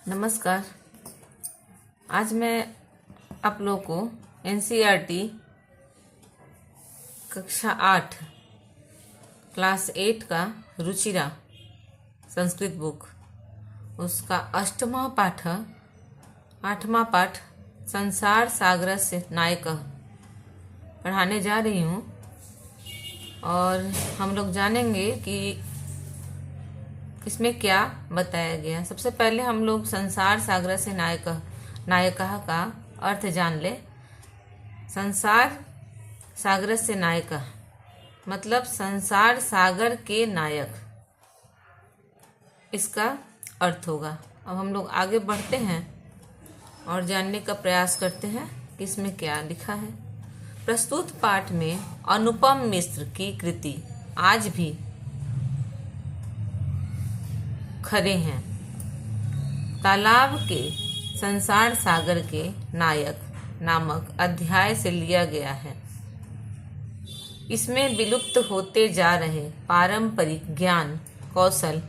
नमस्कार। आज मैं आप लोगों को एनसीईआरटी कक्षा 8 क्लास 8 का रुचिरा संस्कृत बुक उसका 8वां पाठ संसार सागर से नायकः पढ़ाने जा रही हूँ। और हम लोग जानेंगे कि इसमें क्या बताया गया। सबसे पहले हम लोग संसार सागर से नायकः का अर्थ जान ले। संसार सागर से नायकः मतलब संसार सागर के नायक, इसका अर्थ होगा। अब हम लोग आगे बढ़ते हैं और जानने का प्रयास करते हैं कि इसमें क्या लिखा है। प्रस्तुत पाठ में अनुपम मिश्र की कृति आज भी खरे हैं। तालाब के संसार सागर के नायक नामक अध्याय से लिया गया है। इसमें विलुप्त होते जा रहे पारंपरिक ज्ञान कौशल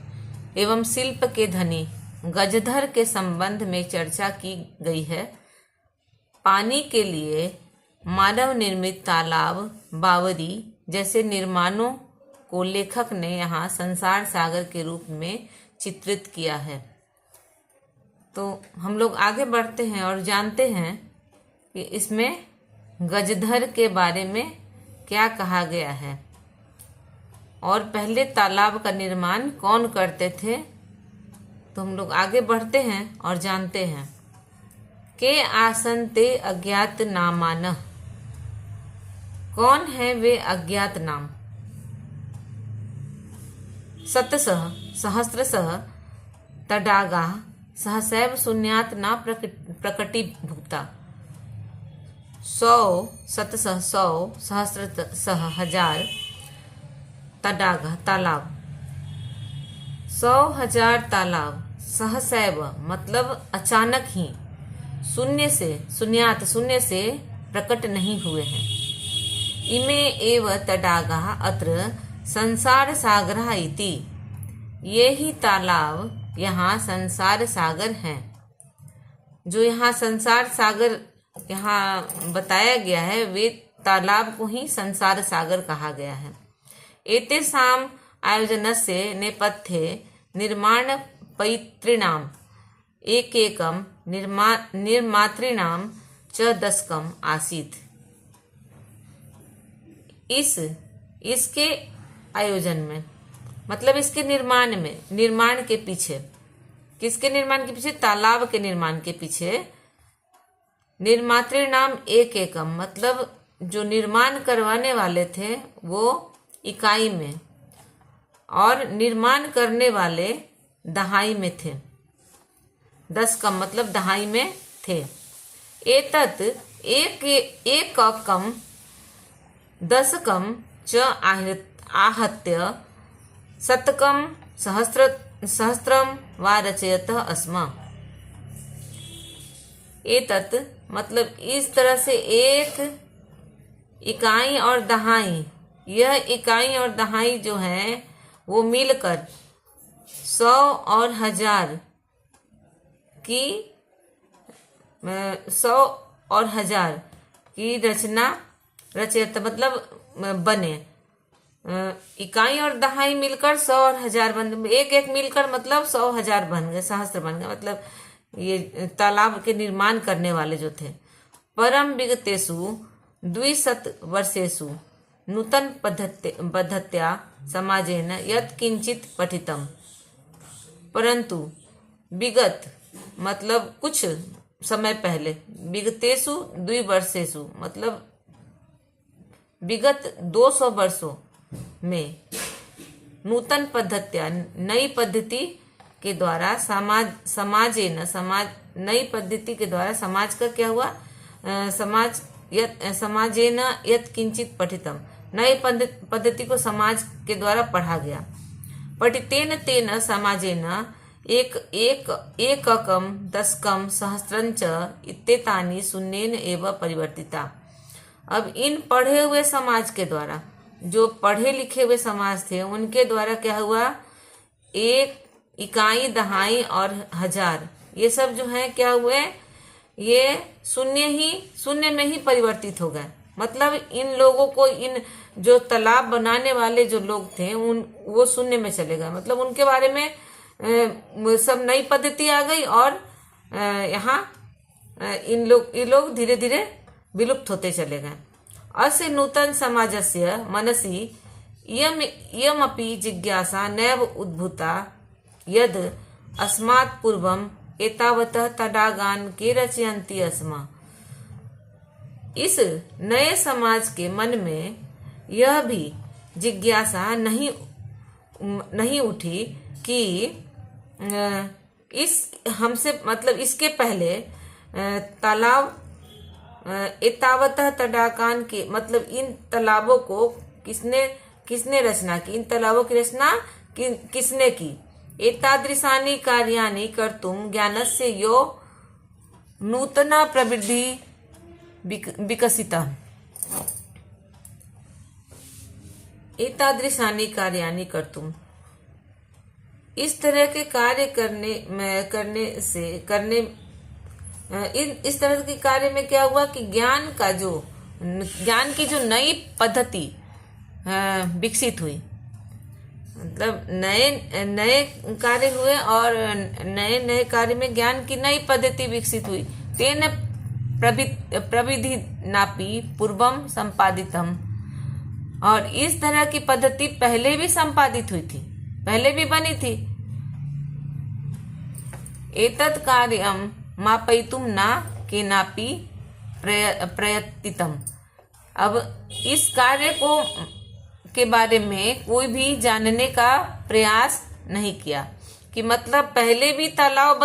एवं शिल्प के धनी गजधर के संबंध में चर्चा की गई है। पानी के लिए मानव निर्मित तालाब बावरी जैसे निर्माणों को लेखक ने यहाँ संसार सागर के रूप में चित्रित किया है। तो हम लोग आगे बढ़ते हैं और जानते हैं कि इसमें गजधर के बारे में क्या कहा गया है और पहले तालाब का निर्माण कौन करते थे। तो हम लोग आगे बढ़ते हैं और जानते हैं। के आसन ते अज्ञात नामान, कौन है वे अज्ञात नाम। शतशः सहस्रशः तडागा सहसैव शून्यात् न प्रकटीभूता। 100 शतशः 100 सहस्रशः हजार तडागा तालाब, 100,000 तालाब सहसैव मतलब अचानक ही शून्य से शून्यात शून्य से प्रकट नहीं हुए हैं। इमे एव तडागा अत्र संसार सागरः इति, ये ही तालाब यहाँ संसार सागर हैं। जो यहाँ संसार सागर यहाँ बताया गया है वे तालाब को ही संसार सागर कहा गया है। एतेषाम् आयोजनस्य नेपथ्ये निर्माण पैतॄणाम् एकैकं निर्मातॄणां च दशकम् आसीत्। इसके आयोजन में मतलब इसके निर्माण के पीछे, किसके निर्माण के पीछे, तालाब के निर्माण के पीछे निर्मातॄणाम एकैकम मतलब जो निर्माण करवाने वाले थे वो इकाई में और निर्माण करने वाले दहाई में थे। 10 कम मतलब दहाई में थे। एतत् एककम 10 कम च आहत्य शतकम सहस्त्रम वा रचयतः अस्म। एतत् मतलब इस तरह से एक इकाई और दहाई, यह इकाई और दहाई जो है वो मिलकर 100 और 1000 की 100 और 1000 की रचयत मतलब बने। इकाई और दहाई मिलकर 100 और 1000 बन, एक मिलकर मतलब 100,000 बन गए, सहस्त्र बन गए। मतलब ये तालाब के निर्माण करने वाले जो थे। परम विगतेषु 200 वर्षेषु नूतन पद्धत्या समाजेन यत् किंचित पठितम, परंतु विगत मतलब कुछ समय पहले, विगतेषु 2 वर्षेषु मतलब विगत 200 वर्षों में नूतन पद्धत्या नई पद्धति के द्वारा नई पद्धति के द्वारा समाज का क्या हुआ, समाजेन यत् किंचित पठितम, नई पद्धति को समाज के द्वारा पढ़ा गया। पठितेन तेन समाजेन एककम 10कम सहस्रंच इत्येतानि शून्येन एव परिवर्तिता। अब इन पढ़े हुए समाज के द्वारा, जो पढ़े लिखे हुए समाज थे उनके द्वारा क्या हुआ, एक इकाई दहाई और 1000 ये सब जो है क्या हुए, ये शून्य में ही परिवर्तित हो गए। मतलब इन लोगों को, इन जो तालाब बनाने वाले जो लोग थे वो शून्य में चले गए। मतलब उनके बारे में सब नई पद्धति आ गई और यहाँ ये लोग धीरे धीरे विलुप्त होते चले गए। अस्य नूतन समाजस्य मनसि इयमपि जिज्ञासा नैव उद्भूता यद् अस्मात् पूर्वम् एतावतः तडागान् के रचयन्ति स्म। इस नए समाज के मन में यह भी जिज्ञासा नहीं उठी कि इस हमसे मतलब इसके पहले तालाब एतावतः तडागान के मतलब इन तालाबों को किसने रचना की, इन तालाबों की रचना किसने की। एतादृशानि कार्याणि कर्तुं ज्ञानस्य यो नूतना प्रवृत्ति विकसिता। एतादृशानि कार्याणि कर्तुं, इस तरह के कार्य इस तरह के कार्य में क्या हुआ कि ज्ञान की जो नई पद्धति विकसित हुई। मतलब नए कार्य हुए और नए कार्य में ज्ञान की नई पद्धति विकसित हुई। तेन प्रविधि नापि पूर्वम संपादितम, और इस तरह की पद्धति पहले भी संपादित हुई थी, पहले भी बनी थी। एतत् कार्यम मापयितुम न केनापि प्रयत्नितम। अब इस कार्य के बारे में कोई भी जानने का प्रयास नहीं किया कि मतलब पहले भी तालाब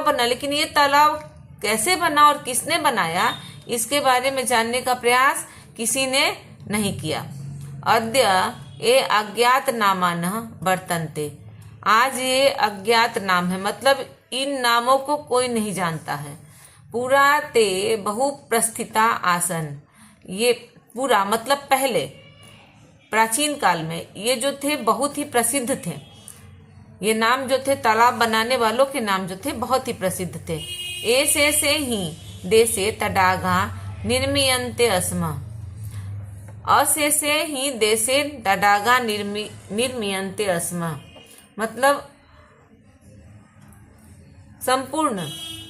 बना, लेकिन ये तालाब कैसे बना और किसने बनाया, इसके बारे में जानने का प्रयास किसी ने नहीं किया। अद्य ये अज्ञात नामान वर्तन्ते, आज ये अज्ञात नाम है, मतलब इन नामों को कोई नहीं जानता है। पूरा ते बहुप्रस्थिता आसन, ये पूरा मतलब पहले प्राचीन काल में ये जो थे बहुत ही प्रसिद्ध थे। ये नाम जो थे तालाब बनाने वालों के नाम जो थे बहुत ही प्रसिद्ध थे। ऐसे से ही देशे तडागा निर्मीयन्ते स्म, अशेषे ही देशे तडागा निर्मीयन्ते स्म। मतलब संपूर्ण,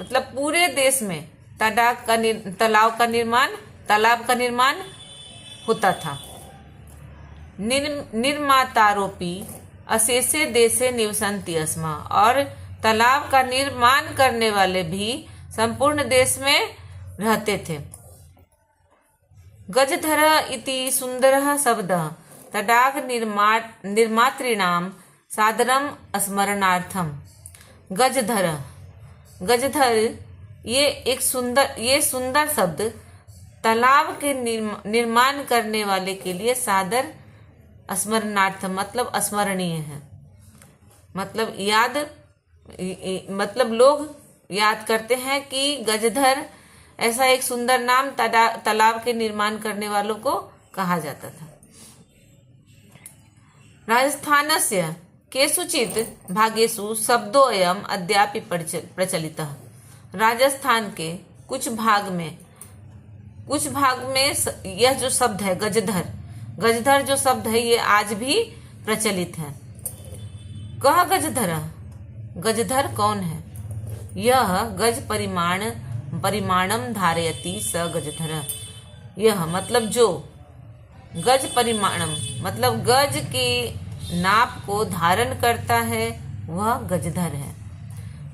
मतलब पूरे देश में तालाब का निर्माण होता था। निर्मातारोपी अशेषे देशे निवसन्ति स्म, और तालाब का निर्माण करने वाले भी संपूर्ण देश में रहते थे। गजधर इति सुंदरः शब्दः तडाग निर्मातॄणां सादरम स्मरणार्थम। गजधर ये सुंदर शब्द तालाब के निर्माण करने वाले के लिए सादर स्मरणार्थम मतलब स्मरणीय है। मतलब लोग याद करते हैं कि गजधर ऐसा एक सुंदर नाम तालाब के निर्माण करने वालों को कहा जाता था। राजस्थानस्य केषुचित् भागेषु शब्दोऽयम् अद्यापि प्रचलितः। राजस्थान के कुछ भाग में यह जो शब्द है गजधर जो शब्द है ये आज भी प्रचलित है। कह गजधर कौन है? यह गज परिमाणम धारयति स गजधर। यह मतलब जो गज परिमाणम मतलब गज के नाप को धारण करता है वह गजधर है।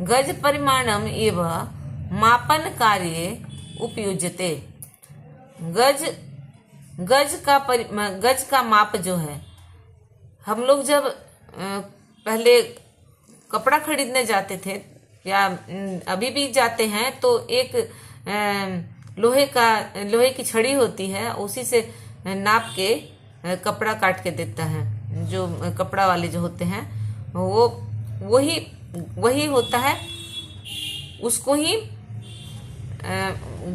गज परिमाणम एवं मापन कार्य उपयुज्यते। गज का माप जो है, हम लोग जब पहले कपड़ा खरीदने जाते थे या अभी भी जाते हैं तो एक लोहे की छड़ी होती है, उसी से नाप के कपड़ा काट के देता है। जो कपड़ा वाले जो होते हैं वो वही होता है, उसको ही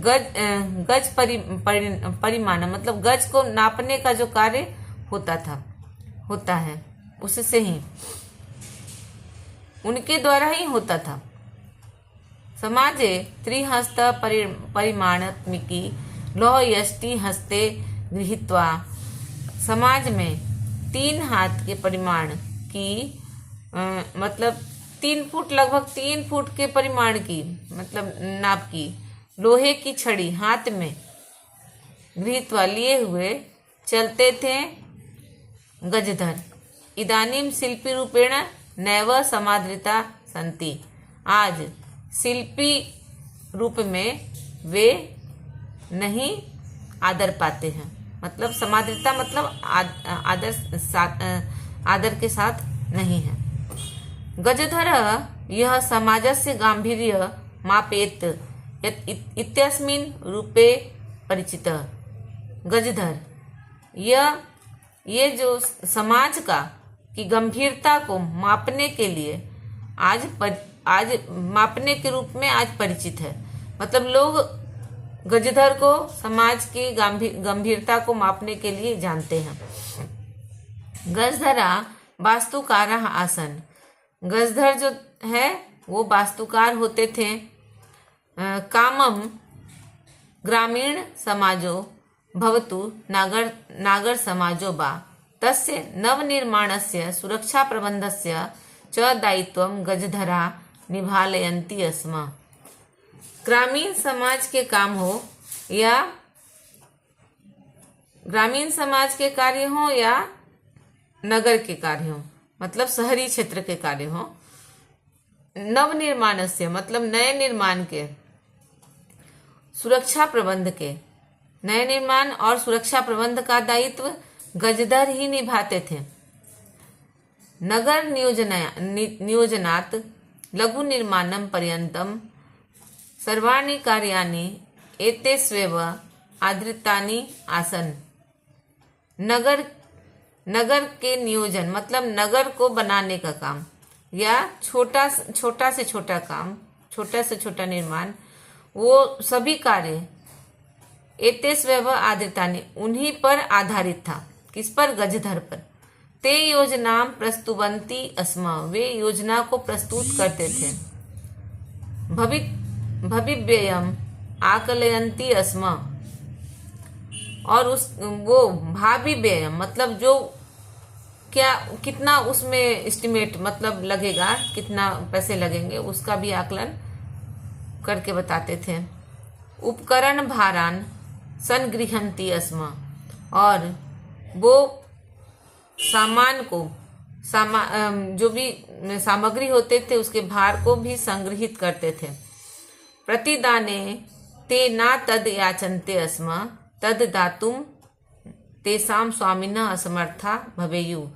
गज परिमाण मतलब गज को नापने का जो कार्य होता है उससे ही उनके द्वारा ही होता था। समाजे त्रिहस्त परिमाणात्मिकी लौह यष्टि हस्ते गृहीत्वा, समाज में 3 हाथ के परिमाण की मतलब 3 फुट, लगभग 3 फुट के परिमाण की मतलब नाप की लोहे की छड़ी हाथ में गृहीत्वा लिए हुए चलते थे गजधर। इदानीं शिल्पी रूपेण नैव समादृता सन्ति। आज शिल्पी रूप में वे नहीं आदर पाते हैं। मतलब समादृता मतलब आदर के साथ नहीं है। गजधर यह समाजस्य गांभीर्य मापेत इत्यस्मिन् रूपे परिचित। गजधर ये जो समाज का की गंभीरता को मापने के लिए आज मापने के रूप में आज परिचित है। मतलब लोग गजधर को समाज की गंभीरता को मापने के लिए जानते हैं। गजधरा वास्तुकार आसन। गजधर जो है वो वास्तुकार होते थे। कामम ग्रामीण समाजो भवतु नागर समाजो वा तस्य नवनिर्माणस्य सुरक्षा प्रबंधस्य च दायित्वं गजधरा निभालयन्ति स्म। ग्रामीण समाज के काम हो या ग्रामीण समाज के कार्य हो या नगर के कार्य हो, मतलब शहरी क्षेत्र के कार्य हो, नवनिर्माणस्य मतलब नए निर्माण के, सुरक्षा प्रबंध के, नए निर्माण और सुरक्षा प्रबंध का दायित्व गजधर ही निभाते थे। नगर नियोजनात् लघु निर्माणं पर्यन्तं सर्वाणि कार्याणि एतेष्वेव आधृतानि आसन्। नगर के नियोजन मतलब नगर को बनाने का काम या छोटा से छोटा काम, छोटा से छोटा निर्माण, वो सभी कार्य एतेष्वेव आधृतानि उन्हीं पर आधारित था। किस पर? गजधर पर। ते योजना प्रस्तुवन्ति स्म वे योजना को प्रस्तुत करते थे। भविव्ययम् आकलयन्ति स्म और वो भावी व्यय मतलब जो क्या कितना उसमें एस्टिमेट मतलब लगेगा, कितना पैसे लगेंगे, उसका भी आकलन करके बताते थे। उपकरण भारान संगृहन्ति स्म और वो सामान को जो भी सामग्री होते थे उसके भार को भी संग्रहित करते थे। प्रतिदाने ते न तद याचन्ते स्म तद दातुं तेषां स्वामिनः असमर्था भवेयुः।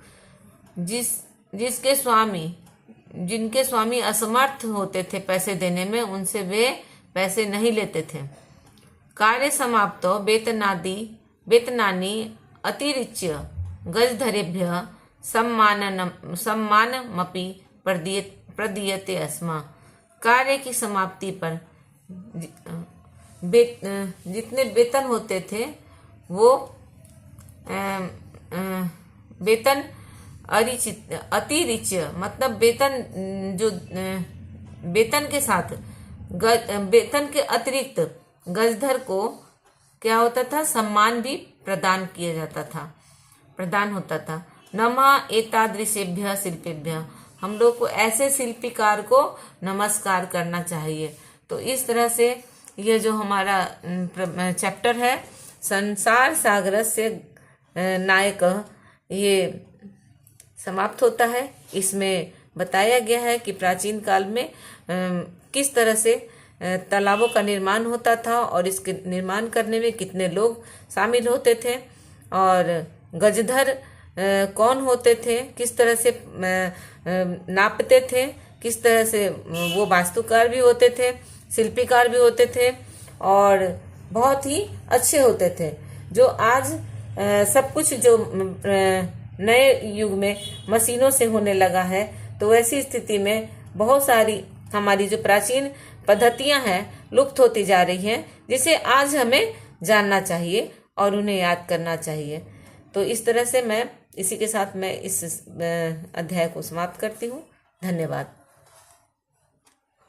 जिनके स्वामी असमर्थ होते थे पैसे देने में, उनसे वे पैसे नहीं लेते थे। कार्य समाप्तो वेतनानि अतिरिच्य गजधरेभ्यः सम्मानमपि प्रदीयते स्म। कार्य की समाप्ति पर जितने वेतन होते थे वो वेतन अतिरिच्य मतलब वेतन के साथ वेतन के अतिरिक्त गजधर को क्या होता था? सम्मान भी प्रदान होता था। नमः एतादृशेभ्यः शिल्पेभ्यः, हम लोग को ऐसे शिल्पीकार को नमस्कार करना चाहिए। तो इस तरह से ये जो हमारा चैप्टर है संसार सागरस्य नायकः, ये समाप्त होता है। इसमें बताया गया है कि प्राचीन काल में किस तरह से तालाबों का निर्माण होता था और इसके निर्माण करने में कितने लोग शामिल होते थे और गजधर कौन होते थे, किस तरह से नापते थे, किस तरह से वो वास्तुकार भी होते थे, शिल्पीकार भी होते थे और बहुत ही अच्छे होते थे। जो आज सब कुछ जो नए युग में मशीनों से होने लगा है, तो ऐसी स्थिति में बहुत सारी हमारी जो प्राचीन पद्धतियां हैं लुप्त होती जा रही हैं, जिसे आज हमें जानना चाहिए और उन्हें याद करना चाहिए। तो इस तरह से इसी के साथ मैं इस अध्याय को समाप्त करती हूँ। धन्यवाद।